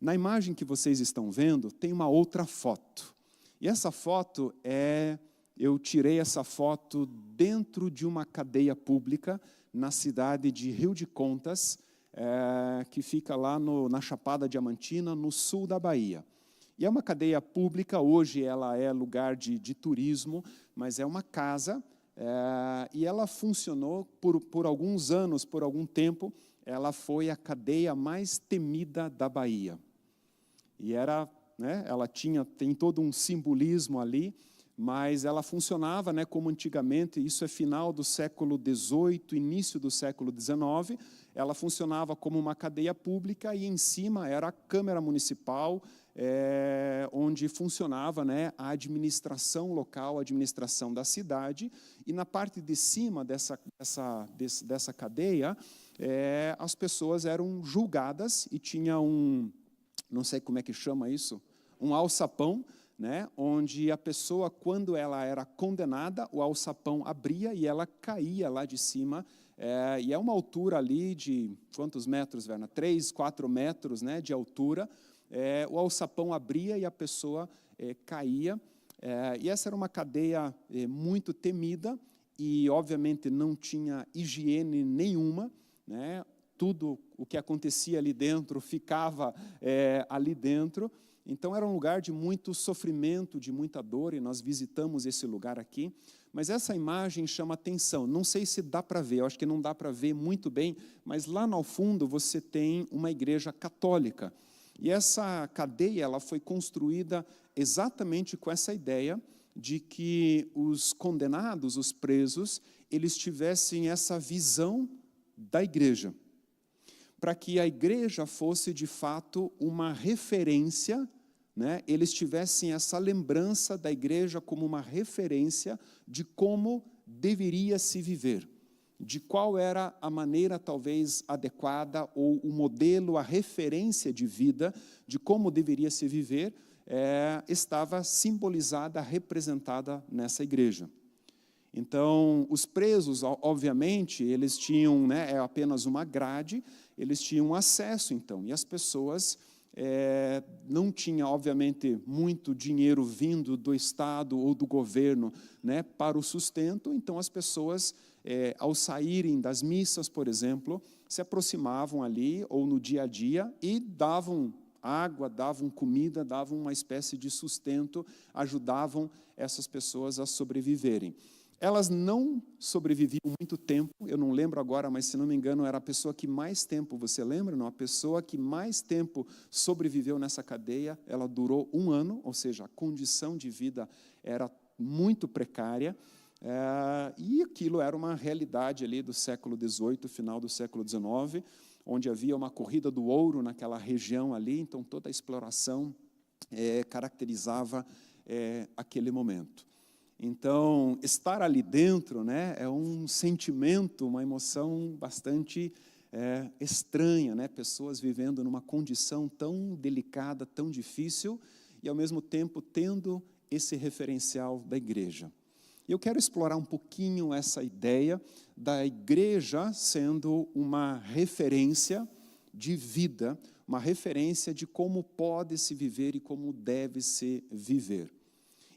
Na imagem que vocês estão vendo, tem uma outra foto. E essa foto eu tirei essa foto dentro de uma cadeia pública na cidade de Rio de Contas, que fica lá na Chapada Diamantina, no sul da Bahia. E é uma cadeia pública, hoje ela é lugar de turismo, mas é uma casa, e ela funcionou por alguns anos, por algum tempo, ela foi a cadeia mais temida da Bahia. E ela tem todo um simbolismo ali, mas ela funcionava, como antigamente, isso é final do século XVIII, início do século XIX, ela funcionava como uma cadeia pública e em cima era a Câmara Municipal, onde funcionava a administração local, a administração da cidade, e na parte de cima dessa cadeia, as pessoas eram julgadas e tinha não sei como é que chama isso, um alçapão, onde a pessoa, quando ela era condenada, o alçapão abria e ela caía lá de cima, e é uma altura ali de, quantos metros, Verna? 3, 4 metros de altura, o alçapão abria e a pessoa caía, e essa era uma cadeia muito temida, e obviamente não tinha higiene nenhuma, tudo o que acontecia ali dentro ficava ali dentro. Então, era um lugar de muito sofrimento, de muita dor, e nós visitamos esse lugar aqui. Mas essa imagem chama atenção. Não sei se dá para ver, eu acho que não dá para ver muito bem, mas lá no fundo você tem uma igreja católica. E essa cadeia ela foi construída exatamente com essa ideia de que os condenados, os presos, eles tivessem essa visão da igreja, para que a igreja fosse, de fato, uma referência, eles tivessem essa lembrança da igreja como uma referência de como deveria se viver, de qual era a maneira, talvez, adequada, ou o modelo, a referência de vida, de como deveria se viver, estava simbolizada, representada nessa igreja. Então, os presos, obviamente, eles tinham, apenas uma grade, eles tinham acesso, então, e as pessoas não tinham, obviamente, muito dinheiro vindo do Estado ou do governo para o sustento, então as pessoas, ao saírem das missas, por exemplo, se aproximavam ali, ou no dia a dia, e davam água, davam comida, davam uma espécie de sustento, ajudavam essas pessoas a sobreviverem. Elas não sobreviviam muito tempo, eu não lembro agora, mas se não me engano, era a pessoa que mais tempo, você lembra? Não? A pessoa que mais tempo sobreviveu nessa cadeia, ela durou 1 ano, ou seja, a condição de vida era muito precária, e aquilo era uma realidade ali do século XVIII, final do século XIX, onde havia uma corrida do ouro naquela região ali, então toda a exploração caracterizava aquele momento. Então, estar ali dentro é um sentimento, uma emoção bastante estranha, pessoas vivendo numa condição tão delicada, tão difícil, e ao mesmo tempo tendo esse referencial da igreja. Eu quero explorar um pouquinho essa ideia da igreja sendo uma referência de vida, uma referência de como pode se viver e como deve se viver.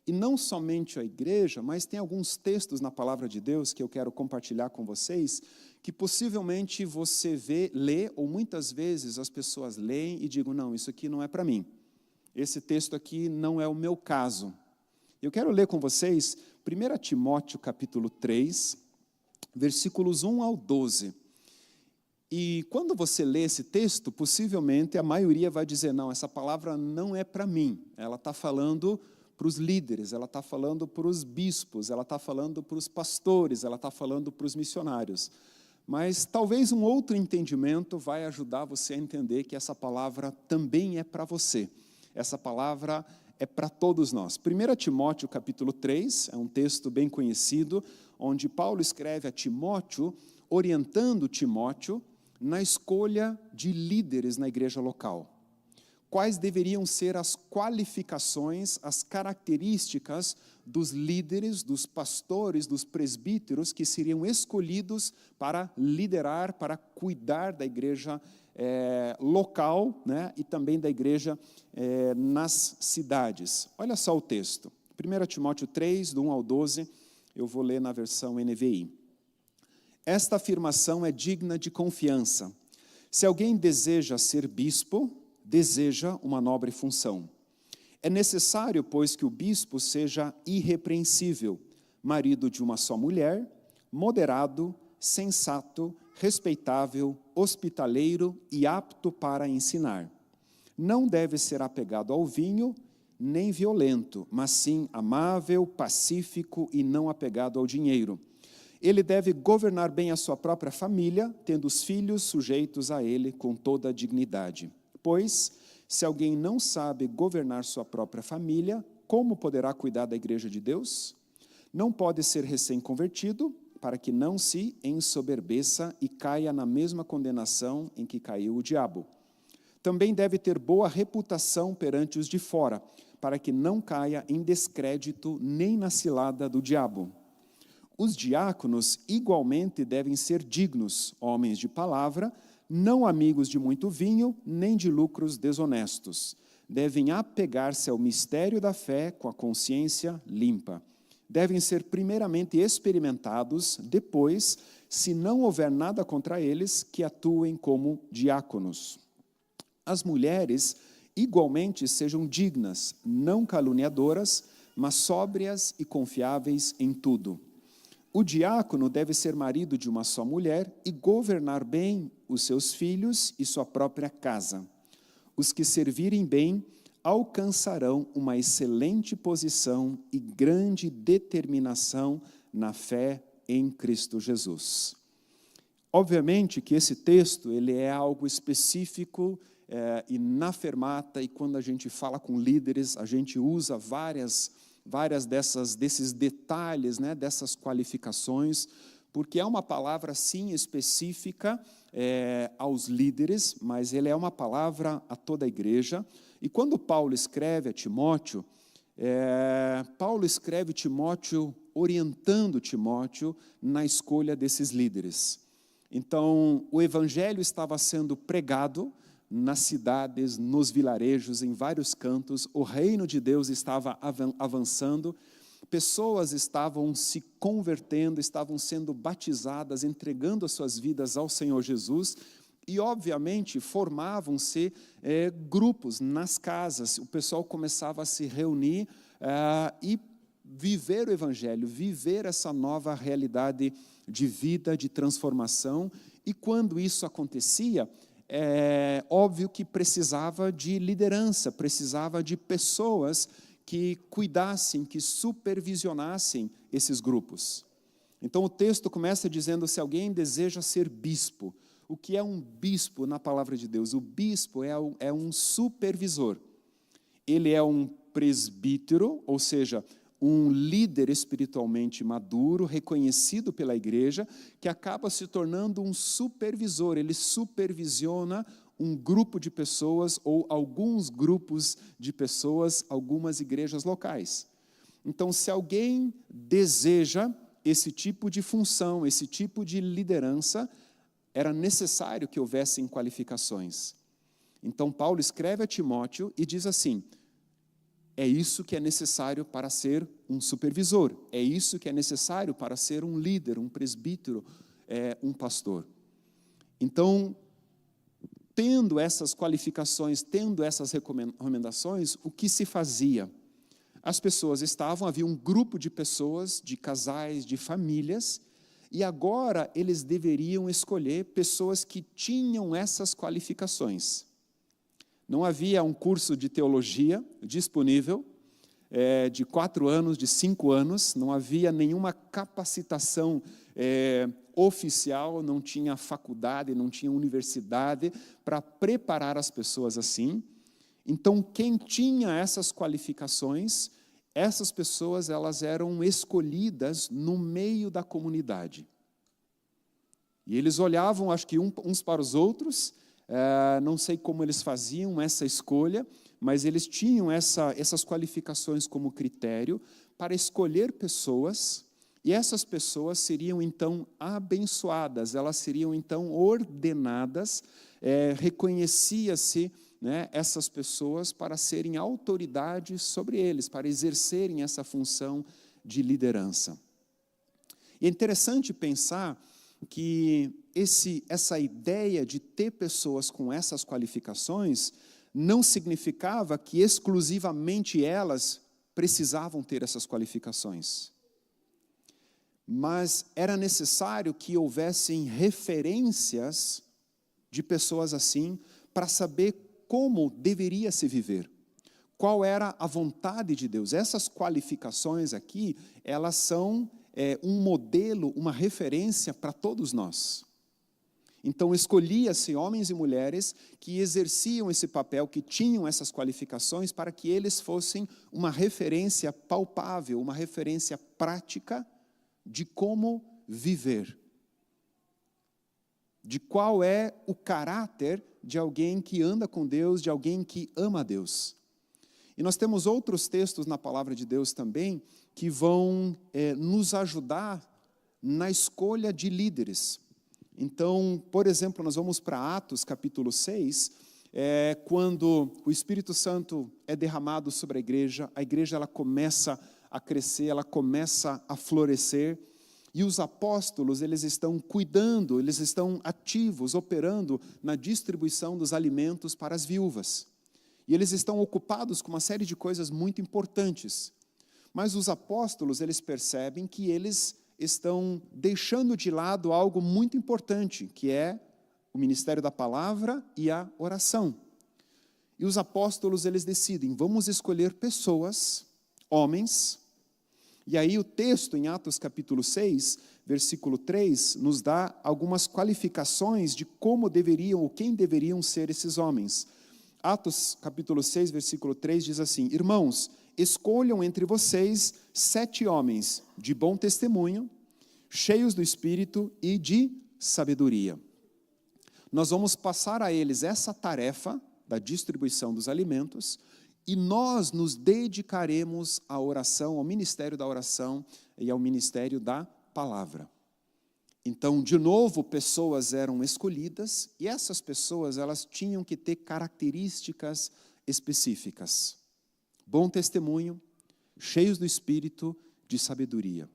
E não somente a igreja, mas tem alguns textos na palavra de Deus que eu quero compartilhar com vocês, que possivelmente você lê, ou muitas vezes as pessoas leem e digam, não, isso aqui não é para mim. Esse texto aqui não é o meu caso. Eu quero ler com vocês 1 Timóteo capítulo 3, versículos 1 ao 12. E quando você lê esse texto, possivelmente a maioria vai dizer, não, essa palavra não é para mim. Ela está falando para os líderes, ela está falando para os bispos, ela está falando para os pastores, ela está falando para os missionários. Mas talvez um outro entendimento vai ajudar você a entender que essa palavra também é para você. Essa palavra é para todos nós. 1 Timóteo capítulo 3, é um texto bem conhecido, onde Paulo escreve a Timóteo, orientando Timóteo na escolha de líderes na igreja local. Quais deveriam ser as qualificações, as características dos líderes, dos pastores, dos presbíteros que seriam escolhidos para liderar, para cuidar da igreja local, né, e também da igreja nas cidades. Olha só o texto. 1 Timóteo 3, do 1 ao 12, eu vou ler na versão NVI. Esta afirmação é digna de confiança. Se alguém deseja ser bispo, deseja uma nobre função. É necessário, pois, que o bispo seja irrepreensível, marido de uma só mulher, moderado, sensato, respeitável, hospitaleiro e apto para ensinar. Não deve ser apegado ao vinho, nem violento, mas sim amável, pacífico e não apegado ao dinheiro. Ele deve governar bem a sua própria família, tendo os filhos sujeitos a ele com toda a dignidade. Pois, se alguém não sabe governar sua própria família, como poderá cuidar da igreja de Deus? Não pode ser recém-convertido, para que não se ensoberbeça e caia na mesma condenação em que caiu o diabo. Também deve ter boa reputação perante os de fora, para que não caia em descrédito nem na cilada do diabo. Os diáconos igualmente devem ser dignos, homens de palavra, não amigos de muito vinho, nem de lucros desonestos. Devem apegar-se ao mistério da fé com a consciência limpa. Devem ser primeiramente experimentados, depois, se não houver nada contra eles, que atuem como diáconos. As mulheres, igualmente, sejam dignas, não caluniadoras, mas sóbrias e confiáveis em tudo. O diácono deve ser marido de uma só mulher e governar bem os seus filhos e sua própria casa. Os que servirem bem alcançarão uma excelente posição e grande determinação na fé em Cristo Jesus. Obviamente que esse texto ele é algo específico e na Fermata, e quando a gente fala com líderes, a gente usa várias desses detalhes, né, dessas qualificações, porque é uma palavra, sim, específica aos líderes, mas ele é uma palavra a toda a igreja. E quando Paulo escreve a Timóteo, Paulo escreve Timóteo orientando Timóteo na escolha desses líderes. Então, o evangelho estava sendo pregado nas cidades, nos vilarejos, em vários cantos, o reino de Deus estava avançando, pessoas estavam se convertendo, estavam sendo batizadas, entregando as suas vidas ao Senhor Jesus, e, obviamente, formavam-se grupos nas casas, o pessoal começava a se reunir e viver o Evangelho, viver essa nova realidade de vida, de transformação, e quando isso acontecia, é óbvio que precisava de liderança, precisava de pessoas que cuidassem, que supervisionassem esses grupos. Então o texto começa dizendo: se alguém deseja ser bispo. O que é um bispo na palavra de Deus? O bispo é um supervisor. Ele é um presbítero, ou seja, um líder espiritualmente maduro, reconhecido pela igreja, que acaba se tornando um supervisor. Ele supervisiona um grupo de pessoas ou alguns grupos de pessoas, algumas igrejas locais. Então, se alguém deseja esse tipo de função, esse tipo de liderança, era necessário que houvessem qualificações. Então, Paulo escreve a Timóteo e diz assim: é isso que é necessário para ser um supervisor, é isso que é necessário para ser um líder, um presbítero, um pastor. Então, tendo essas qualificações, tendo essas recomendações, o que se fazia? As pessoas havia um grupo de pessoas, de casais, de famílias, e agora eles deveriam escolher pessoas que tinham essas qualificações. Não havia um curso de teologia disponível, de 4 anos, de 5 anos, não havia nenhuma capacitação oficial, não tinha faculdade, não tinha universidade para preparar as pessoas assim. Então, quem tinha essas qualificações, essas pessoas elas eram escolhidas no meio da comunidade. E eles olhavam, acho que uns para os outros, não sei como eles faziam essa escolha, mas eles tinham essas qualificações como critério para escolher pessoas E essas pessoas seriam, então, abençoadas, elas seriam, então, ordenadas, reconhecia-se, né, essas pessoas para serem autoridades sobre eles, para exercerem essa função de liderança. E é interessante pensar que essa ideia de ter pessoas com essas qualificações não significava que exclusivamente elas precisavam ter essas qualificações. Mas era necessário que houvessem referências de pessoas assim para saber como deveria se viver, qual era a vontade de Deus. Essas qualificações aqui, elas são um modelo, uma referência para todos nós. Então, escolhia-se homens e mulheres que exerciam esse papel, que tinham essas qualificações, para que eles fossem uma referência palpável, uma referência prática de como viver, de qual é o caráter de alguém que anda com Deus, de alguém que ama a Deus. E nós temos outros textos na palavra de Deus também que vão nos ajudar na escolha de líderes. Então, por exemplo, nós vamos para Atos capítulo 6, quando o Espírito Santo é derramado sobre a igreja ela começa a crescer, ela começa a florescer, e os apóstolos, eles estão cuidando, eles estão ativos, operando na distribuição dos alimentos para as viúvas. E eles estão ocupados com uma série de coisas muito importantes. Mas os apóstolos, eles percebem que eles estão deixando de lado algo muito importante, que é o ministério da palavra e a oração. E os apóstolos, eles decidem, vamos escolher pessoas, homens. E aí o texto em Atos capítulo 6, versículo 3, nos dá algumas qualificações de como deveriam ou quem deveriam ser esses homens. Atos capítulo 6, versículo 3 diz assim: irmãos, escolham entre vocês 7 homens de bom testemunho, cheios do Espírito e de sabedoria. Nós vamos passar a eles essa tarefa da distribuição dos alimentos, e nós nos dedicaremos à oração, ao ministério da oração e ao ministério da palavra. Então, de novo, pessoas eram escolhidas, e essas pessoas, elas tinham que ter características específicas. Bom testemunho, cheios do Espírito, de sabedoria.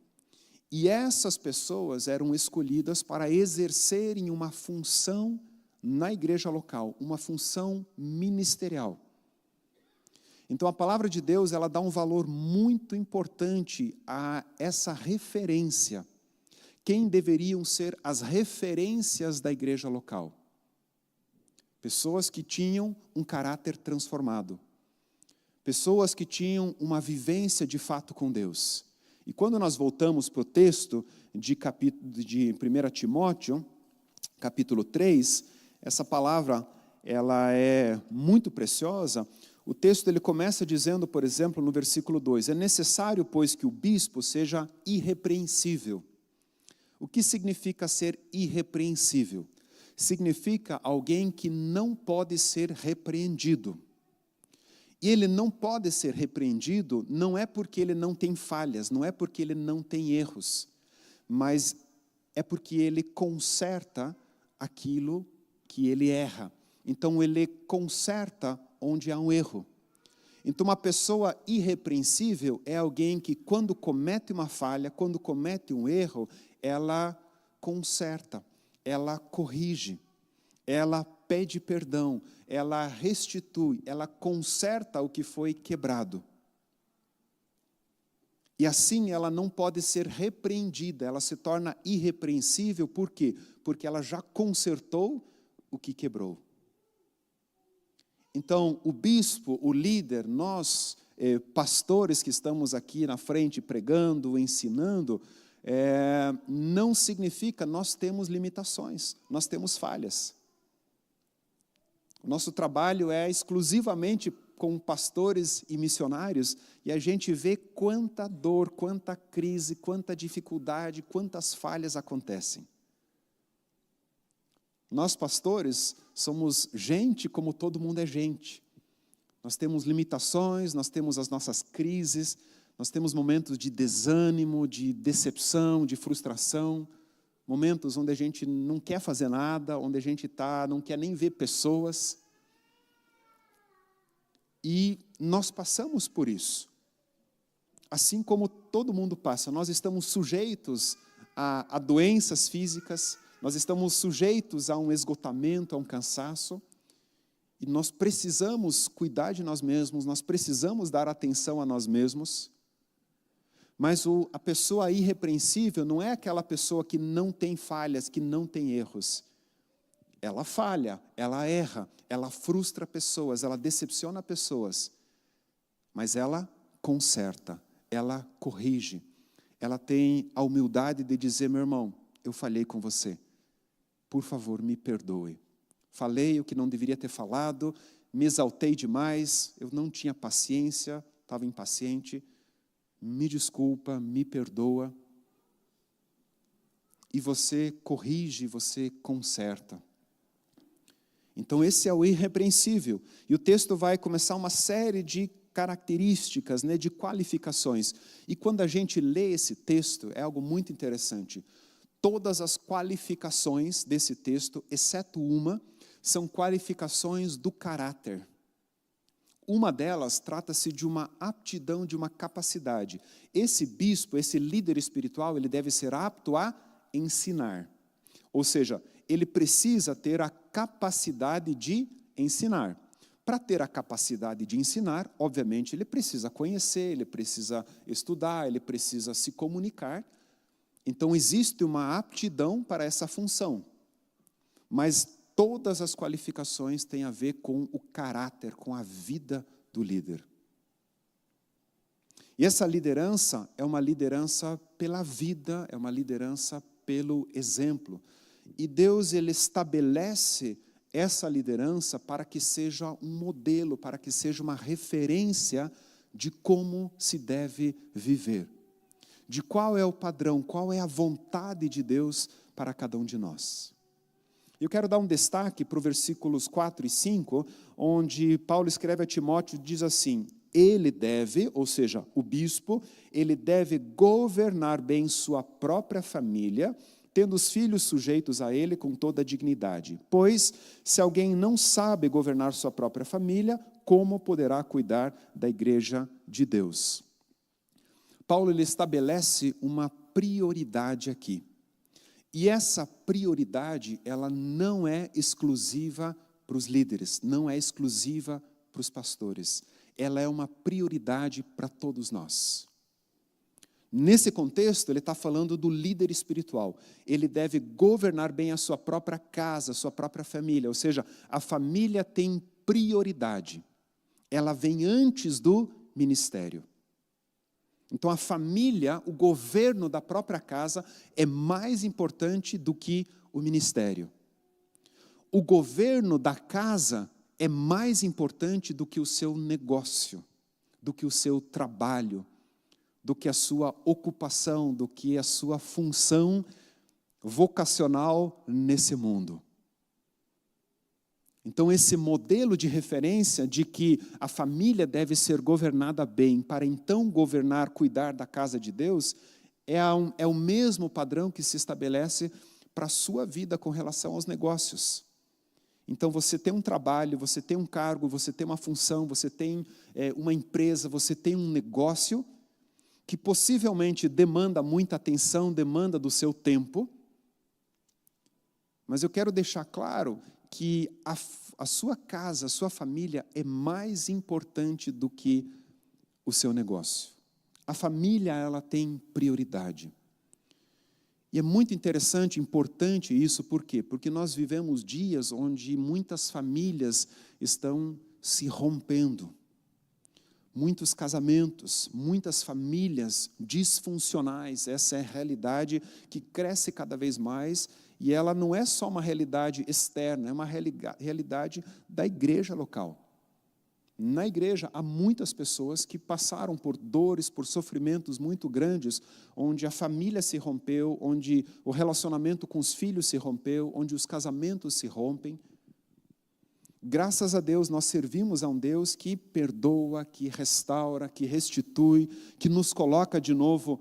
E essas pessoas eram escolhidas para exercerem uma função na igreja local, uma função ministerial. Então, a palavra de Deus, ela dá um valor muito importante a essa referência. Quem deveriam ser as referências da igreja local? Pessoas que tinham um caráter transformado. Pessoas que tinham uma vivência de fato com Deus. E quando nós voltamos para o texto de 1 Timóteo, capítulo 3, essa palavra ela é muito preciosa. O texto ele começa dizendo, por exemplo, no versículo 2, é necessário, pois, que o bispo seja irrepreensível. O que significa ser irrepreensível? Significa alguém que não pode ser repreendido. E ele não pode ser repreendido não é porque ele não tem falhas, não é porque ele não tem erros, mas é porque ele conserta aquilo que ele erra. Então, ele conserta onde há um erro. Então, uma pessoa irrepreensível é alguém que, quando comete uma falha, quando comete um erro, ela conserta, ela corrige, ela pede perdão, ela restitui, ela conserta o que foi quebrado. E assim ela não pode ser repreendida, ela se torna irrepreensível, por quê? Porque ela já consertou o que quebrou. Então, o bispo, o líder, nós, pastores que estamos aqui na frente pregando, ensinando, não significa nós temos limitações, nós temos falhas. O nosso trabalho é exclusivamente com pastores e missionários, e a gente vê quanta dor, quanta crise, quanta dificuldade, quantas falhas acontecem. Nós, pastores, somos gente como todo mundo é gente. Nós temos limitações, nós temos as nossas crises, Nós temos momentos de desânimo, de decepção, de frustração, momentos onde a gente não quer fazer nada, onde a gente não quer nem ver pessoas. E nós passamos por isso. Assim como todo mundo passa, nós estamos sujeitos a doenças físicas, nós estamos sujeitos a um esgotamento, a um cansaço, e nós precisamos cuidar de nós mesmos, nós precisamos dar atenção a nós mesmos, mas a pessoa irrepreensível não é aquela pessoa que não tem falhas, que não tem erros. Ela falha, ela erra, ela frustra pessoas, ela decepciona pessoas, mas ela conserta, ela corrige, ela tem a humildade de dizer: meu irmão, eu falhei com você, por favor, me perdoe. Falei o que não deveria ter falado, me exaltei demais, eu não tinha paciência, estava impaciente, me desculpa, me perdoa. E você corrige, você conserta. Então esse é o irrepreensível. E o texto vai começar uma série de características, de qualificações. E quando a gente lê esse texto, é algo muito interessante. Todas as qualificações desse texto, exceto uma, são qualificações do caráter. Uma delas trata-se de uma aptidão, de uma capacidade. Esse bispo, esse líder espiritual, ele deve ser apto a ensinar. Ou seja, ele precisa ter a capacidade de ensinar. Para ter a capacidade de ensinar, obviamente, ele precisa conhecer, ele precisa estudar, ele precisa se comunicar. Então, existe uma aptidão para essa função. Mas todas as qualificações têm a ver com o caráter, com a vida do líder. E essa liderança é uma liderança pela vida, é uma liderança pelo exemplo. E Deus, ele estabelece essa liderança para que seja um modelo, para que seja uma referência de como se deve viver. De qual é o padrão, qual é a vontade de Deus para cada um de nós. Eu quero dar um destaque para os versículos 4 e 5, onde Paulo escreve a Timóteo, diz assim: ele deve, ou seja, o bispo, ele deve governar bem sua própria família, tendo os filhos sujeitos a ele com toda a dignidade. Pois, se alguém não sabe governar sua própria família, como poderá cuidar da igreja de Deus? Paulo, ele estabelece uma prioridade aqui. E essa prioridade, ela não é exclusiva para os líderes, não é exclusiva para os pastores. Ela é uma prioridade para todos nós. Nesse contexto, ele está falando do líder espiritual. Ele deve governar bem a sua própria casa, a sua própria família. Ou seja, a família tem prioridade. Ela vem antes do ministério. Então, a família, o governo da própria casa é mais importante do que o ministério. O governo da casa é mais importante do que o seu negócio, do que o seu trabalho, do que a sua ocupação, do que a sua função vocacional nesse mundo. Então, esse modelo de referência de que a família deve ser governada bem, para então governar, cuidar da casa de Deus, é o mesmo padrão que se estabelece para a sua vida com relação aos negócios. Então, você tem um trabalho, você tem um cargo, você tem uma função, você tem uma empresa, você tem um negócio que possivelmente demanda muita atenção, demanda do seu tempo. Mas eu quero deixar claro que a sua casa, a sua família é mais importante do que o seu negócio. A família, ela tem prioridade. E é muito interessante, importante isso, por quê? Porque nós vivemos dias onde muitas famílias estão se rompendo. Muitos casamentos, muitas famílias disfuncionais, essa é a realidade que cresce cada vez mais, e ela não é só uma realidade externa, é uma realidade da igreja local. Na igreja há muitas pessoas que passaram por dores, por sofrimentos muito grandes, onde a família se rompeu, onde o relacionamento com os filhos se rompeu, onde os casamentos se rompem. Graças a Deus, nós servimos a um Deus que perdoa, que restaura, que restitui, que nos coloca de novo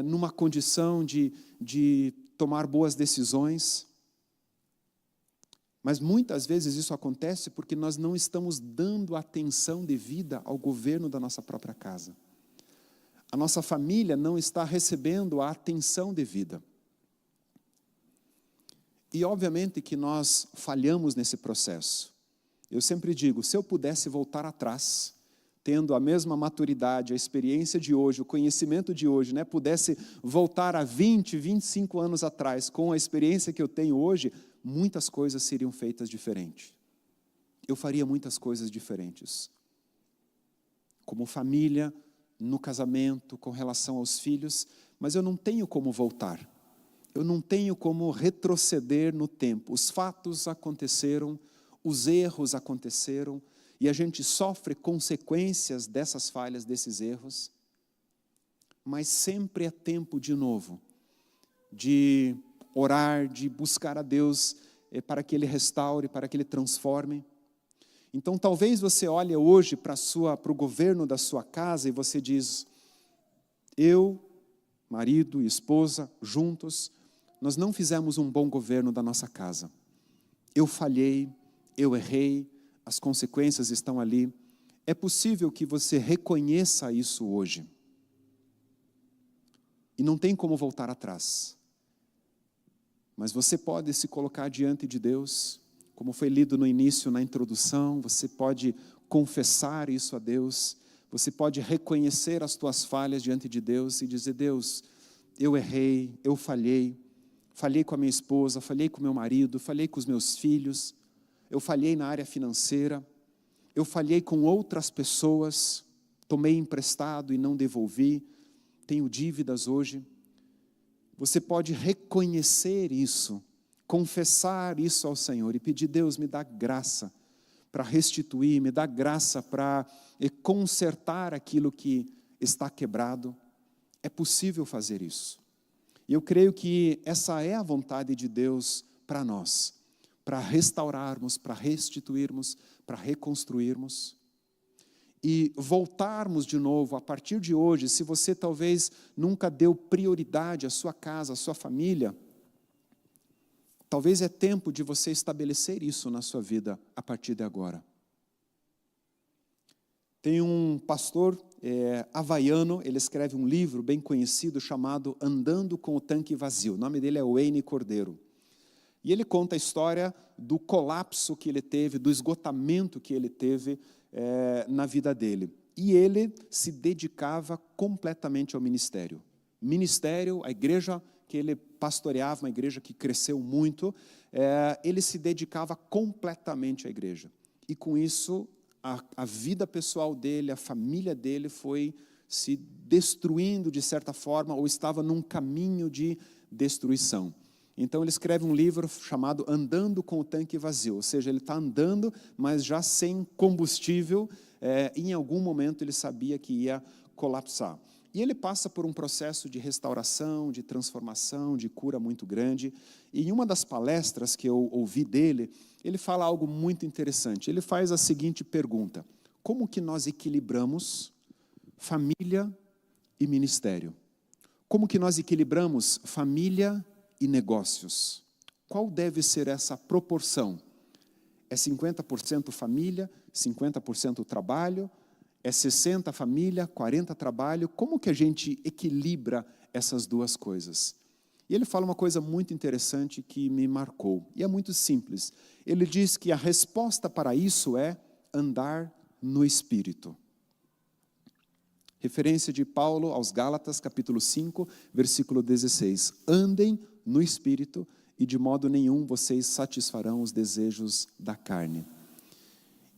numa condição de tomar boas decisões. Mas muitas vezes isso acontece porque nós não estamos dando atenção devida ao governo da nossa própria casa. A nossa família não está recebendo a atenção devida. E obviamente que nós falhamos nesse processo. Eu sempre digo, se eu pudesse voltar atrás, tendo a mesma maturidade, a experiência de hoje, o conhecimento de hoje, pudesse voltar a 20, 25 anos atrás, com a experiência que eu tenho hoje, muitas coisas seriam feitas diferente. Eu faria muitas coisas diferentes. Como família, no casamento, com relação aos filhos, mas eu não tenho como voltar. Eu não tenho como retroceder no tempo. Os fatos aconteceram, os erros aconteceram, e a gente sofre consequências dessas falhas, desses erros. Mas sempre é tempo de novo, de orar, de buscar a Deus para que Ele restaure, para que Ele transforme. Então talvez você olhe hoje para o governo da sua casa e você diz, eu, marido e esposa, juntos, nós não fizemos um bom governo da nossa casa. Eu falhei, eu errei, as consequências estão ali. É possível que você reconheça isso hoje. E não tem como voltar atrás. Mas você pode se colocar diante de Deus, como foi lido no início, na introdução, você pode confessar isso a Deus, você pode reconhecer as tuas falhas diante de Deus e dizer, Deus, eu errei, eu falhei com a minha esposa, falhei com o meu marido, falhei com os meus filhos, eu falhei na área financeira, eu falhei com outras pessoas, tomei emprestado e não devolvi, tenho dívidas hoje. Você pode reconhecer isso, confessar isso ao Senhor e pedir, Deus, me dá graça para restituir, me dá graça para consertar aquilo que está quebrado. É possível fazer isso. E eu creio que essa é a vontade de Deus para nós, para restaurarmos, para restituirmos, para reconstruirmos. E voltarmos de novo, a partir de hoje, se você talvez nunca deu prioridade à sua casa, à sua família, talvez é tempo de você estabelecer isso na sua vida a partir de agora. Tem um pastor havaiano, ele escreve um livro bem conhecido chamado Andando com o Tanque Vazio. O nome dele é Wayne Cordeiro. E ele conta a história do colapso que ele teve, do esgotamento que ele teve na vida dele. E ele se dedicava completamente ao ministério. Ministério, a igreja que ele pastoreava, uma igreja que cresceu muito, ele se dedicava completamente à igreja. E com isso, a vida pessoal dele, a família dele foi se destruindo de certa forma, ou estava num caminho de destruição. Então ele escreve um livro chamado Andando com o Tanque Vazio, ou seja, ele está andando, mas já sem combustível, em algum momento ele sabia que ia colapsar. E ele passa por um processo de restauração, de transformação, de cura muito grande. E em uma das palestras que eu ouvi dele, ele fala algo muito interessante. Ele faz a seguinte pergunta: como que nós equilibramos família e ministério? Como que nós equilibramos família e negócios? Qual deve ser essa proporção? É 50% família, 50% trabalho? É 60% família, 40% trabalho? Como que a gente equilibra essas duas coisas? E ele fala uma coisa muito interessante que me marcou. E é muito simples. Ele diz que a resposta para isso é andar no Espírito. Referência de Paulo aos Gálatas, capítulo 5, versículo 16. Andem no Espírito e de modo nenhum vocês satisfarão os desejos da carne.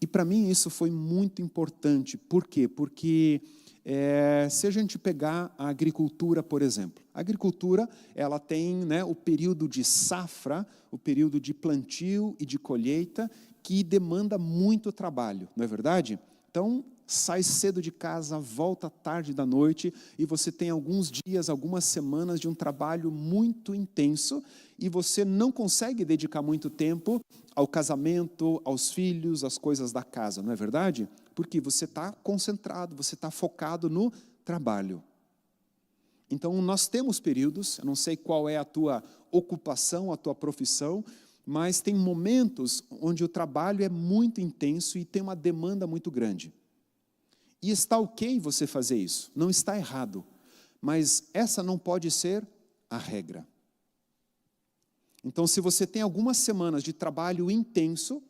E para mim isso foi muito importante. Por quê? Porque se a gente pegar a agricultura, por exemplo, a agricultura ela tem o período de safra, o período de plantio e de colheita, que demanda muito trabalho, não é verdade? Então, sai cedo de casa, volta tarde da noite, e você tem alguns dias, algumas semanas de um trabalho muito intenso, e você não consegue dedicar muito tempo ao casamento, aos filhos, às coisas da casa, não é verdade? Porque você está concentrado, você está focado no trabalho. Então, nós temos períodos, eu não sei qual é a tua ocupação, a tua profissão, mas tem momentos onde o trabalho é muito intenso e tem uma demanda muito grande. E está ok você fazer isso, não está errado, mas essa não pode ser a regra. Então, se você tem algumas semanas de trabalho intenso,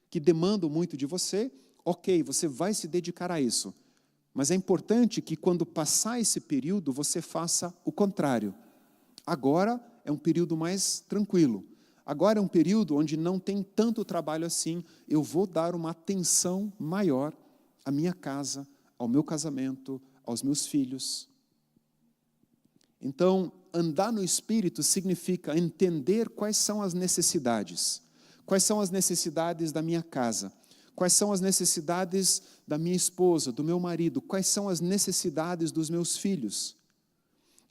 que demandam muito de você, ok, você vai se dedicar a isso. Mas é importante que quando passar esse período, você faça o contrário. Agora é um período mais tranquilo. Agora é um período onde não tem tanto trabalho assim. Eu vou dar uma atenção maior à minha casa, ao meu casamento, aos meus filhos. Então, andar no Espírito significa entender quais são as necessidades. Quais são as necessidades da minha casa? Quais são as necessidades da minha esposa, do meu marido? Quais são as necessidades dos meus filhos?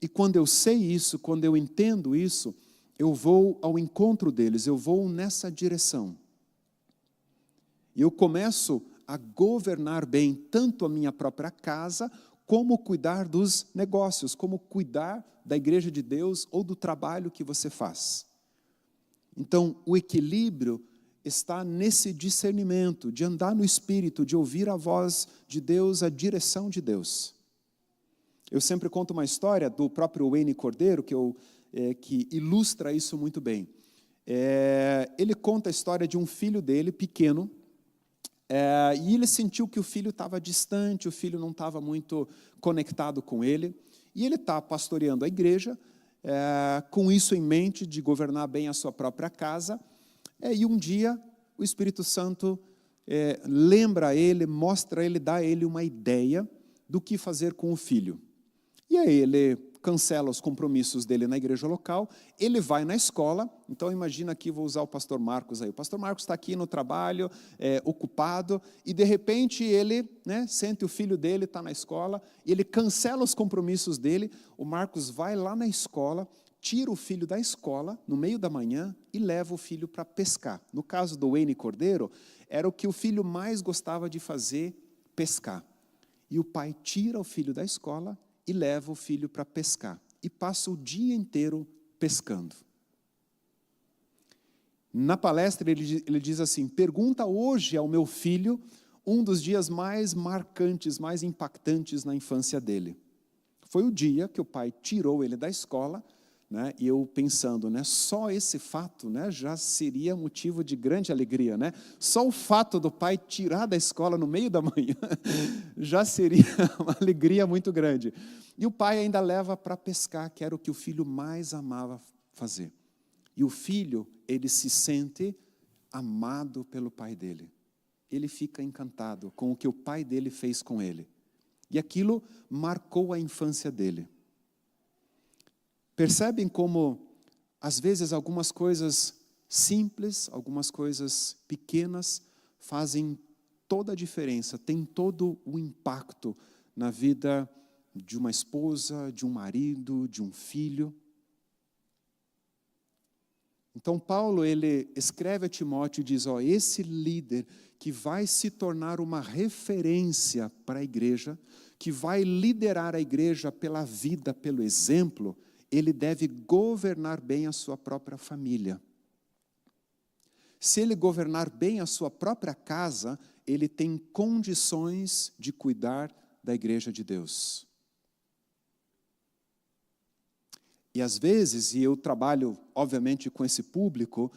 E quando eu sei isso, quando eu entendo isso, eu vou ao encontro deles, eu vou nessa direção. E eu começo a governar bem tanto a minha própria casa, como cuidar dos negócios, como cuidar da igreja de Deus ou do trabalho que você faz. Então, o equilíbrio está nesse discernimento, de andar no Espírito, de ouvir a voz de Deus, a direção de Deus. Eu sempre conto uma história do próprio Wayne Cordeiro, que ilustra isso muito bem. Ele conta a história de um filho dele, pequeno, e ele sentiu que o filho estava distante, o filho não estava muito conectado com ele, e ele está pastoreando a igreja, com isso em mente, de governar bem a sua própria casa, e um dia o Espírito Santo lembra ele, mostra a ele, dá a ele uma ideia do que fazer com o filho. E aí ele cancela os compromissos dele na igreja local, ele vai na escola. Então imagina aqui, vou usar o pastor Marcos aí. O pastor Marcos está aqui no trabalho, ocupado, e de repente ele sente o filho dele, está na escola, e ele cancela os compromissos dele. O Marcos vai lá na escola, tira o filho da escola, no meio da manhã, e leva o filho para pescar. No caso do Wayne Cordeiro, era o que o filho mais gostava de fazer, pescar. E o pai tira o filho da escola e leva o filho para pescar. E passa o dia inteiro pescando. Na palestra ele diz assim: pergunta hoje ao meu filho um dos dias mais marcantes, mais impactantes na infância dele. Foi o dia que o pai tirou ele da escola, e eu pensando, só esse fato já seria motivo de grande alegria. Só o fato do pai tirar da escola no meio da manhã já seria uma alegria muito grande. E o pai ainda leva para pescar, que era o que o filho mais amava fazer. E o filho, ele se sente amado pelo pai dele. Ele fica encantado com o que o pai dele fez com ele. E aquilo marcou a infância dele. Percebem como, às vezes, algumas coisas simples, algumas coisas pequenas, fazem toda a diferença, tem todo o impacto na vida de uma esposa, de um marido, de um filho. Então, Paulo, ele escreve a Timóteo e diz, esse líder que vai se tornar uma referência para a igreja, que vai liderar a igreja pela vida, pelo exemplo, ele deve governar bem a sua própria família. Se ele governar bem a sua própria casa, ele tem condições de cuidar da igreja de Deus. E às vezes, e eu trabalho, obviamente, com esse público,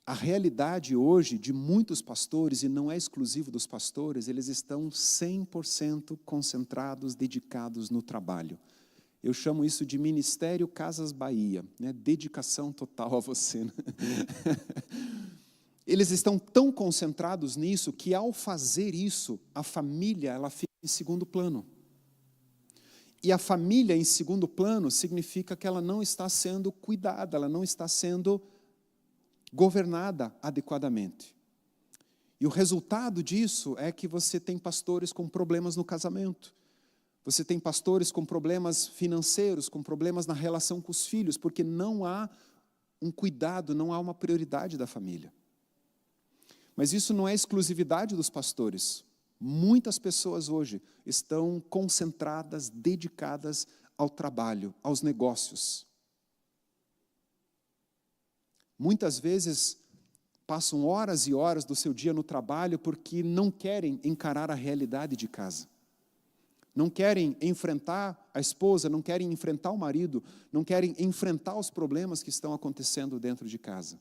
a realidade hoje de muitos pastores, e não é exclusivo dos pastores, eles estão 100% concentrados, dedicados no trabalho. Eu chamo isso de Ministério Casas Bahia, dedicação total a você. Eles estão tão concentrados nisso que, ao fazer isso, a família ela fica em segundo plano. E a família em segundo plano significa que ela não está sendo cuidada, ela não está sendo governada adequadamente. E o resultado disso é que você tem pastores com problemas no casamento. Você tem pastores com problemas financeiros, com problemas na relação com os filhos, porque não há um cuidado, não há uma prioridade da família. Mas isso não é exclusividade dos pastores. Muitas pessoas hoje estão concentradas, dedicadas ao trabalho, aos negócios. Muitas vezes passam horas e horas do seu dia no trabalho porque não querem encarar a realidade de casa. Não querem enfrentar a esposa, não querem enfrentar o marido, não querem enfrentar os problemas que estão acontecendo dentro de casa.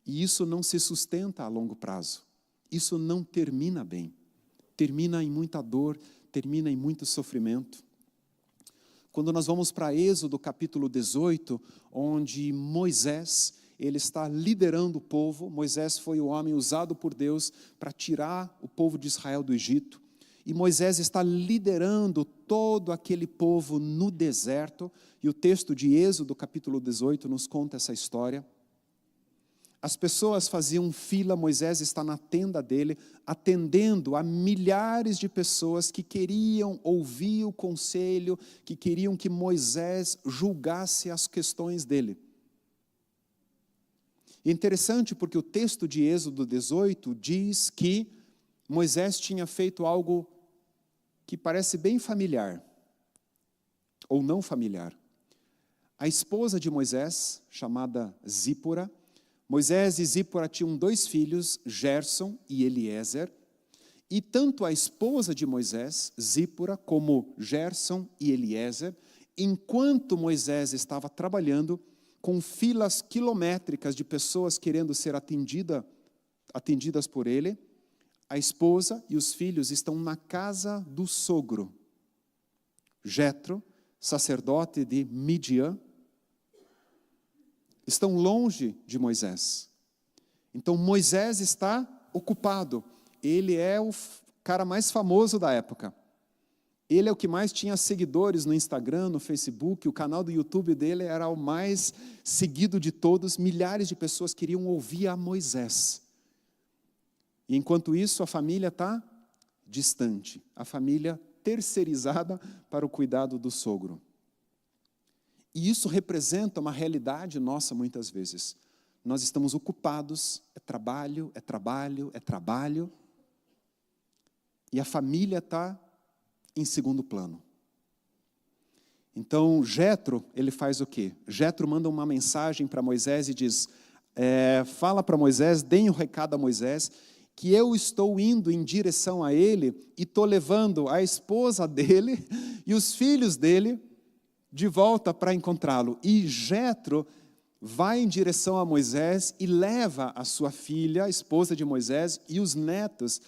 E isso não se sustenta a longo prazo. Isso não termina bem. Termina em muita dor, termina em muito sofrimento. Quando nós vamos para Êxodo, capítulo 18, onde Moisés, ele está liderando o povo. Moisés foi o homem usado por Deus para tirar o povo de Israel do Egito. E Moisés está liderando todo aquele povo no deserto. E o texto de Êxodo, capítulo 18, nos conta essa história. As pessoas faziam fila, Moisés está na tenda dele, atendendo a milhares de pessoas que queriam ouvir o conselho, que queriam que Moisés julgasse as questões dele. E é interessante porque o texto de Êxodo 18 diz que Moisés tinha feito algo que parece bem familiar, ou não familiar. A esposa de Moisés, chamada Zípora, Moisés e Zípora tinham 2 filhos, Gerson e Eliezer, e tanto a esposa de Moisés, Zípora, como Gerson e Eliezer, enquanto Moisés estava trabalhando, com filas quilométricas de pessoas querendo ser atendidas por ele, a esposa e os filhos estão na casa do sogro, Jetro, sacerdote de Midian, estão longe de Moisés. Então Moisés está ocupado. Ele é o cara mais famoso da época. Ele é o que mais tinha seguidores no Instagram, no Facebook. O canal do YouTube dele era o mais seguido de todos. Milhares de pessoas queriam ouvir a Moisés. E enquanto isso, a família está distante. A família terceirizada para o cuidado do sogro. E isso representa uma realidade nossa muitas vezes. Nós estamos ocupados, é trabalho, é trabalho, é trabalho. E a família está em segundo plano. Então, Jetro, ele faz o quê? Jetro manda uma mensagem para Moisés e diz, fala para Moisés, deem o recado a Moisés, que eu estou indo em direção a ele e estou levando a esposa dele e os filhos dele de volta para encontrá-lo. E Jetro vai em direção a Moisés e leva a sua filha, a esposa de Moisés, e os netos,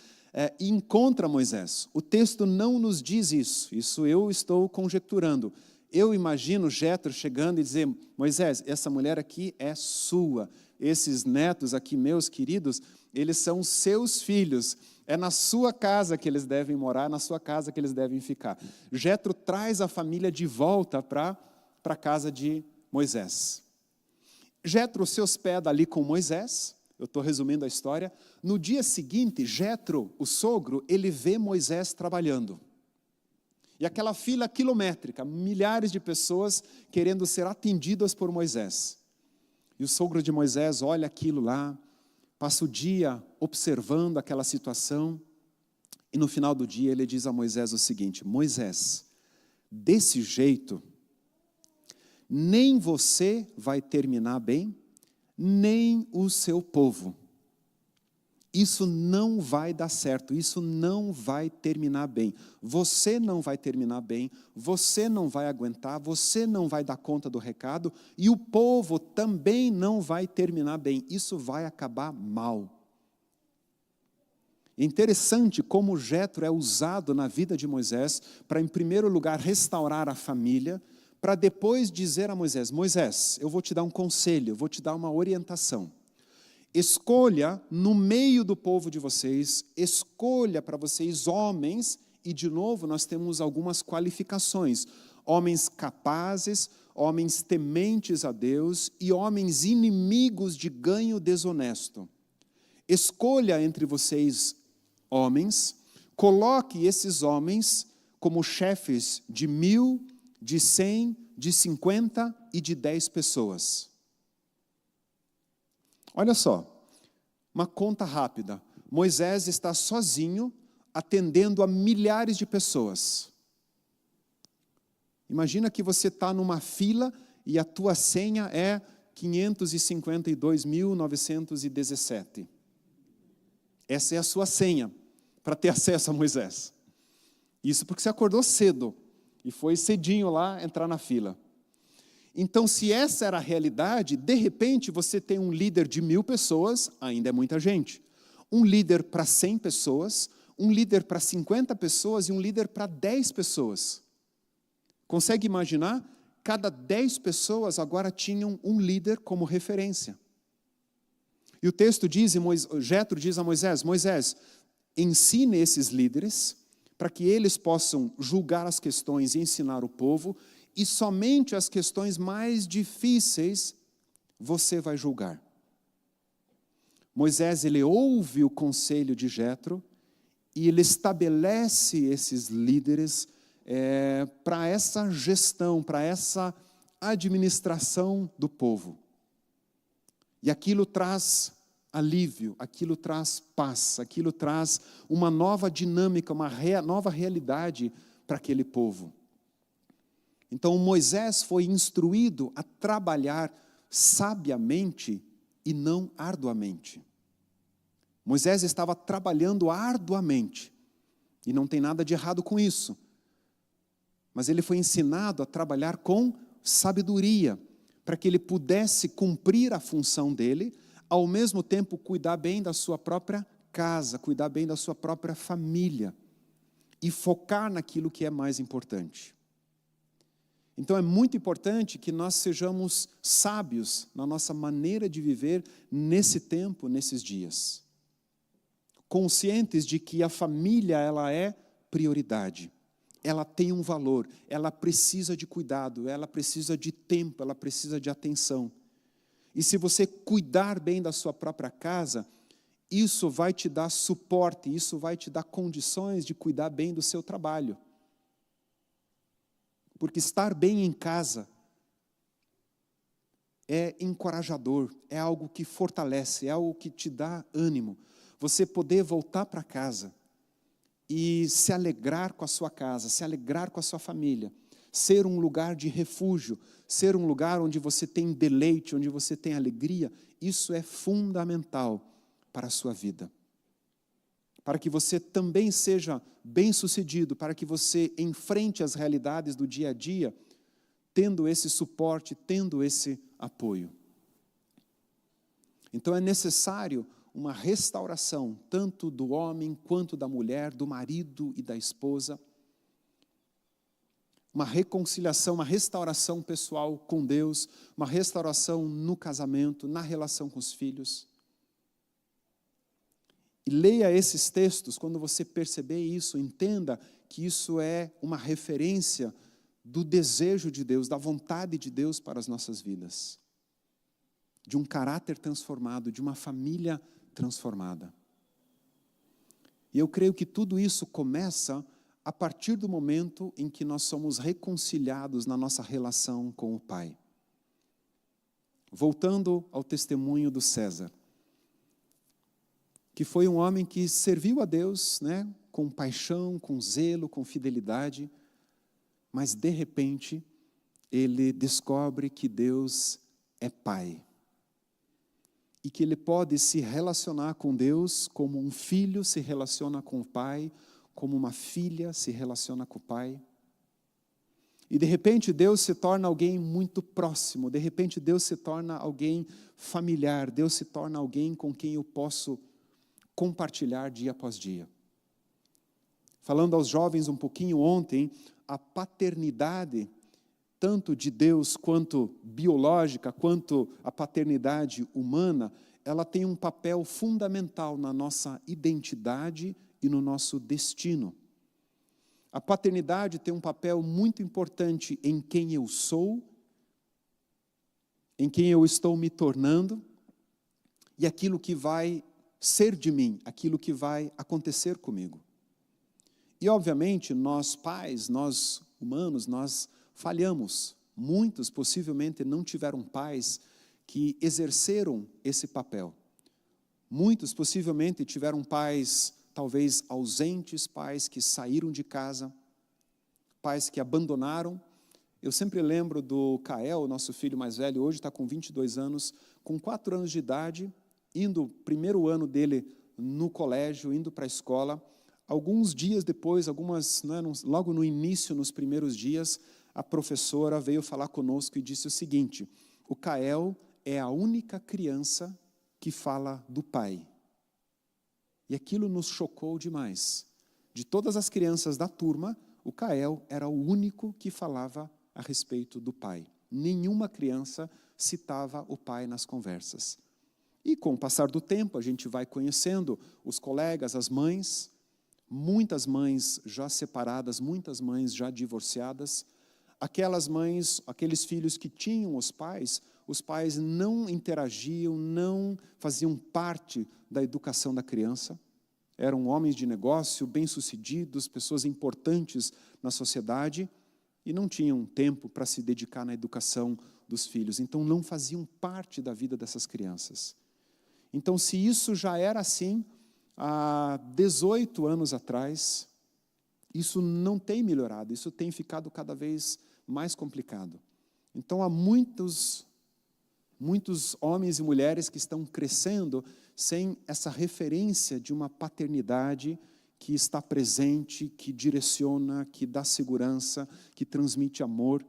e encontra Moisés. O texto não nos diz isso eu estou conjecturando. Eu imagino Jetro chegando e dizer, Moisés, essa mulher aqui é sua. Esses netos aqui, meus queridos, eles são seus filhos. É na sua casa que eles devem morar, na sua casa que eles devem ficar. Jetro traz a família de volta para a casa de Moisés. Jetro se hospeda ali com Moisés, eu estou resumindo a história. No dia seguinte, Jetro, o sogro, ele vê Moisés trabalhando. E aquela fila quilométrica, milhares de pessoas querendo ser atendidas por Moisés. E o sogro de Moisés olha aquilo lá, passa o dia observando aquela situação, e no final do dia ele diz a Moisés o seguinte, Moisés, desse jeito, nem você vai terminar bem, nem o seu povo. Isso não vai dar certo, isso não vai terminar bem. Você não vai terminar bem, você não vai aguentar, você não vai dar conta do recado, e o povo também não vai terminar bem. Isso vai acabar mal. É interessante como Jetro é usado na vida de Moisés para, em primeiro lugar, restaurar a família, para depois dizer a Moisés, Moisés, eu vou te dar um conselho, eu vou te dar uma orientação. Escolha no meio do povo de vocês, escolha para vocês homens, e de novo nós temos algumas qualificações, homens capazes, homens tementes a Deus e homens inimigos de ganho desonesto. Escolha entre vocês homens, coloque esses homens como chefes de 1.000, de 100, de 50 e de 10 pessoas. Olha só, uma conta rápida. Moisés está sozinho, atendendo a milhares de pessoas. Imagina que você está numa fila e a tua senha é 552.917. Essa é a sua senha para ter acesso a Moisés. Isso porque você acordou cedo e foi cedinho lá entrar na fila. Então, se essa era a realidade, de repente você tem um líder de 1.000 pessoas, ainda é muita gente. Um líder para 100 pessoas, um líder para 50 pessoas e um líder para 10 pessoas. Consegue imaginar? Cada 10 pessoas agora tinham um líder como referência. E o texto diz, Jetro diz a Moisés, Moisés, ensine esses líderes para que eles possam julgar as questões e ensinar o povo, e somente as questões mais difíceis você vai julgar. Moisés, ele ouve o conselho de Jetro e ele estabelece esses líderes para essa gestão, para essa administração do povo. E aquilo traz alívio, aquilo traz paz, aquilo traz uma nova dinâmica, uma nova realidade para aquele povo. Então Moisés foi instruído a trabalhar sabiamente e não arduamente. Moisés estava trabalhando arduamente, e não tem nada de errado com isso. Mas ele foi ensinado a trabalhar com sabedoria, para que ele pudesse cumprir a função dele, ao mesmo tempo cuidar bem da sua própria casa, cuidar bem da sua própria família, e focar naquilo que é mais importante. Então é muito importante que nós sejamos sábios na nossa maneira de viver nesse tempo, nesses dias. Conscientes de que a família, ela é prioridade. Ela tem um valor, ela precisa de cuidado, ela precisa de tempo, ela precisa de atenção. E se você cuidar bem da sua própria casa, isso vai te dar suporte, isso vai te dar condições de cuidar bem do seu trabalho. Porque estar bem em casa é encorajador, é algo que fortalece, é algo que te dá ânimo. Você poder voltar para casa e se alegrar com a sua casa, se alegrar com a sua família, ser um lugar de refúgio, ser um lugar onde você tem deleite, onde você tem alegria, isso é fundamental para a sua vida. Para que você também seja bem-sucedido, para que você enfrente as realidades do dia a dia, tendo esse suporte, tendo esse apoio. Então é necessário uma restauração, tanto do homem quanto da mulher, do marido e da esposa. Uma reconciliação, uma restauração pessoal com Deus, uma restauração no casamento, na relação com os filhos. E leia esses textos, quando você perceber isso, entenda que isso é uma referência do desejo de Deus, da vontade de Deus para as nossas vidas. De um caráter transformado, de uma família transformada. E eu creio que tudo isso começa a partir do momento em que nós somos reconciliados na nossa relação com o Pai. Voltando ao testemunho do César, que foi um homem que serviu a Deus, né, com paixão, com zelo, com fidelidade, mas de repente ele descobre que Deus é Pai. E que ele pode se relacionar com Deus como um filho se relaciona com o pai, como uma filha se relaciona com o pai. E de repente Deus se torna alguém muito próximo, de repente Deus se torna alguém familiar, Deus se torna alguém com quem eu posso compartilhar dia após dia. Falando aos jovens um pouquinho ontem, a paternidade, tanto de Deus quanto biológica, quanto a paternidade humana, ela tem um papel fundamental na nossa identidade e no nosso destino. A paternidade tem um papel muito importante em quem eu sou, em quem eu estou me tornando, e aquilo que vai ser de mim, aquilo que vai acontecer comigo. E obviamente nós pais, nós humanos, nós falhamos. Muitos possivelmente não tiveram pais que exerceram esse papel. Muitos possivelmente tiveram pais talvez ausentes, pais que saíram de casa, pais que abandonaram. Eu sempre lembro do Kael, nosso filho mais velho, hoje está com 22 anos, com 4 anos de idade, indo, primeiro ano dele no colégio, indo para a escola. Alguns dias depois, logo no início, nos primeiros dias, a professora veio falar conosco e disse o seguinte: o Kael é a única criança que fala do pai. E aquilo nos chocou demais. De todas as crianças da turma, o Kael era o único que falava a respeito do pai. Nenhuma criança citava o pai nas conversas. E com o passar do tempo, a gente vai conhecendo os colegas, as mães, muitas mães já separadas, muitas mães já divorciadas. Aquelas mães, aqueles filhos que tinham os pais não interagiam, não faziam parte da educação da criança. Eram homens de negócio, bem-sucedidos, pessoas importantes na sociedade, e não tinham tempo para se dedicar na educação dos filhos. Então, não faziam parte da vida dessas crianças. Então, se isso já era assim há 18 anos atrás, isso não tem melhorado, isso tem ficado cada vez mais complicado. Então, há muitos homens e mulheres que estão crescendo sem essa referência de uma paternidade que está presente, que direciona, que dá segurança, que transmite amor.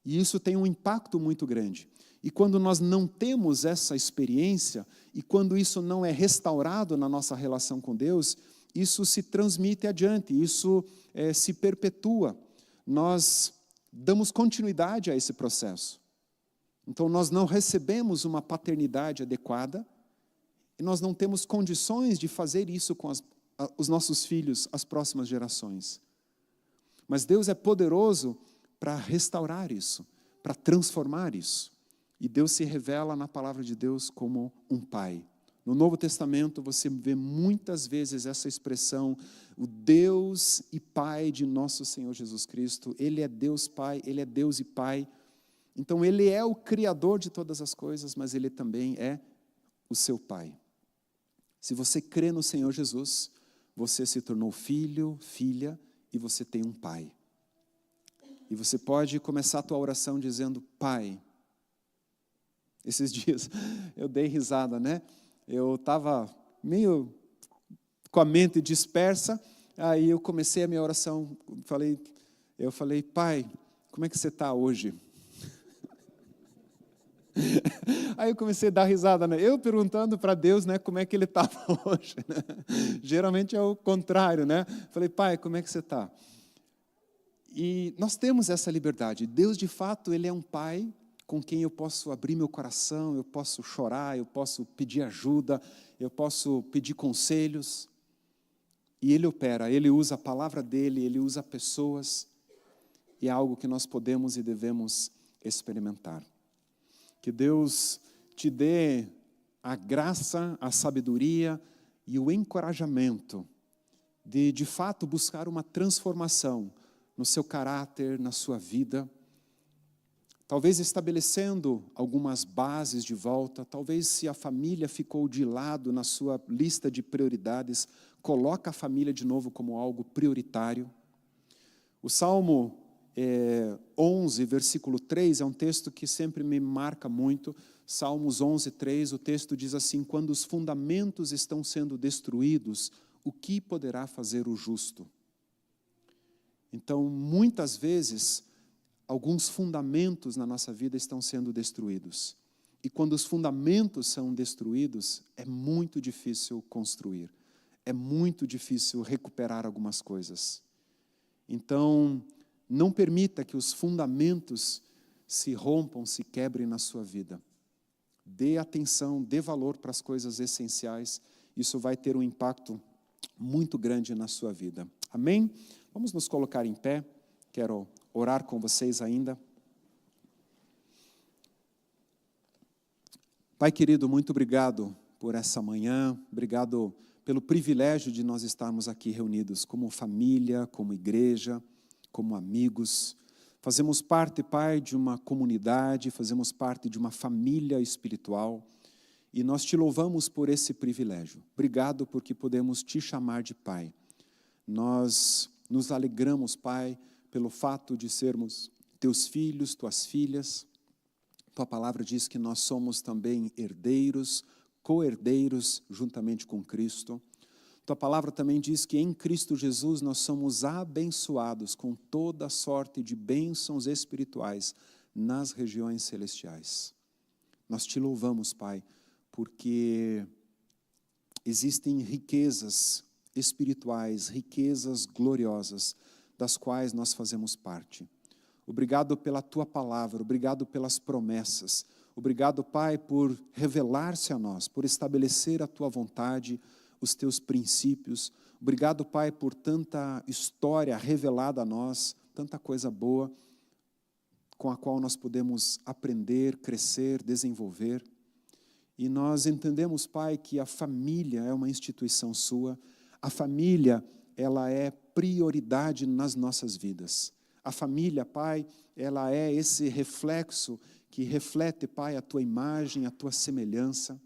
E isso tem um impacto muito grande. E quando nós não temos essa experiência, e quando isso não é restaurado na nossa relação com Deus, isso se transmite adiante, isso se perpetua. Nós damos continuidade a esse processo. Então, nós não recebemos uma paternidade adequada, e nós não temos condições de fazer isso com os nossos filhos, as próximas gerações. Mas Deus é poderoso para restaurar isso, para transformar isso. E Deus se revela na palavra de Deus como um pai. No Novo Testamento você vê muitas vezes essa expressão, o Deus e Pai de nosso Senhor Jesus Cristo. Ele é Deus Pai, Ele é Deus e Pai. Então Ele é o Criador de todas as coisas, mas Ele também é o seu Pai. Se você crê no Senhor Jesus, você se tornou filho, filha, e você tem um Pai. E você pode começar a tua oração dizendo, Pai. Esses dias eu dei risada, né? Eu estava meio com a mente dispersa, aí eu comecei a minha oração, eu falei, Pai, como é que você está hoje? Aí eu comecei a dar risada, né? Eu perguntando para Deus, né, como é que Ele estava hoje. Né? Geralmente é o contrário, né? Falei, Pai, como é que você está? E nós temos essa liberdade. Deus, de fato, Ele é um Pai com quem eu posso abrir meu coração, eu posso chorar, eu posso pedir ajuda, eu posso pedir conselhos. E Ele opera, Ele usa a palavra dEle, Ele usa pessoas. E é algo que nós podemos e devemos experimentar. Que Deus te dê a graça, a sabedoria e o encorajamento de fato, buscar uma transformação no seu caráter, na sua vida. Talvez estabelecendo algumas bases de volta, talvez se a família ficou de lado na sua lista de prioridades, coloca a família de novo como algo prioritário. O Salmo 11, versículo 3, é um texto que sempre me marca muito. Salmos 11, 3, o texto diz assim, quando os fundamentos estão sendo destruídos, o que poderá fazer o justo? Então, muitas vezes, alguns fundamentos na nossa vida estão sendo destruídos. E quando os fundamentos são destruídos, é muito difícil construir. É muito difícil recuperar algumas coisas. Então, não permita que os fundamentos se rompam, se quebrem na sua vida. Dê atenção, dê valor para as coisas essenciais. Isso vai ter um impacto muito grande na sua vida. Amém? Vamos nos colocar em pé. Quero orar com vocês ainda. Pai querido, muito obrigado por essa manhã. Obrigado pelo privilégio de nós estarmos aqui reunidos como família, como igreja, como amigos. Fazemos parte, Pai, de uma comunidade, fazemos parte de uma família espiritual. E nós te louvamos por esse privilégio. Obrigado porque podemos te chamar de Pai. Nós nos alegramos, Pai, pelo fato de sermos teus filhos, tuas filhas. Tua palavra diz que nós somos também herdeiros, co-herdeiros juntamente com Cristo. Tua palavra também diz que em Cristo Jesus nós somos abençoados com toda sorte de bênçãos espirituais nas regiões celestiais. Nós te louvamos, Pai, porque existem riquezas espirituais, riquezas gloriosas, das quais nós fazemos parte. Obrigado pela Tua palavra, obrigado pelas promessas. Obrigado, Pai, por revelar-se a nós, por estabelecer a Tua vontade, os Teus princípios. Obrigado, Pai, por tanta história revelada a nós, tanta coisa boa, com a qual nós podemos aprender, crescer, desenvolver. E nós entendemos, Pai, que a família é uma instituição Sua. A família, ela é prioridade nas nossas vidas. A família, Pai, ela é esse reflexo que reflete, Pai, a Tua imagem, a Tua semelhança.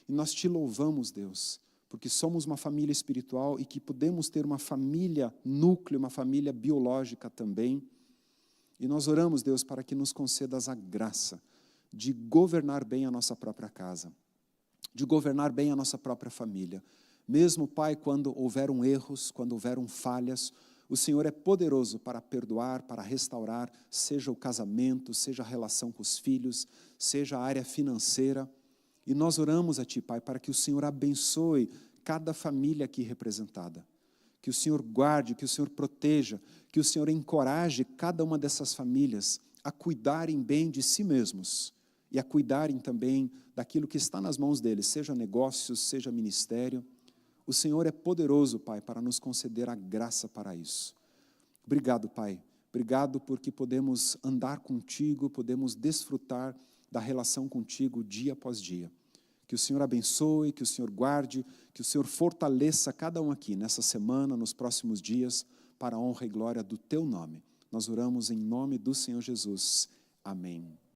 E nós te louvamos, Deus, porque somos uma família espiritual e que podemos ter uma família núcleo, uma família biológica também. E nós oramos, Deus, para que nos concedas a graça de governar bem a nossa própria casa, de governar bem a nossa própria família. Mesmo, Pai, quando houveram erros, quando houveram falhas, o Senhor é poderoso para perdoar, para restaurar, seja o casamento, seja a relação com os filhos, seja a área financeira. E nós oramos a Ti, Pai, para que o Senhor abençoe cada família aqui representada. Que o Senhor guarde, que o Senhor proteja, que o Senhor encoraje cada uma dessas famílias a cuidarem bem de si mesmos e a cuidarem também daquilo que está nas mãos deles, seja negócios, seja ministério. O Senhor é poderoso, Pai, para nos conceder a graça para isso. Obrigado, Pai. Obrigado porque podemos andar contigo, podemos desfrutar da relação contigo dia após dia. Que o Senhor abençoe, que o Senhor guarde, que o Senhor fortaleça cada um aqui nessa semana, nos próximos dias, para a honra e glória do Teu nome. Nós oramos em nome do Senhor Jesus. Amém.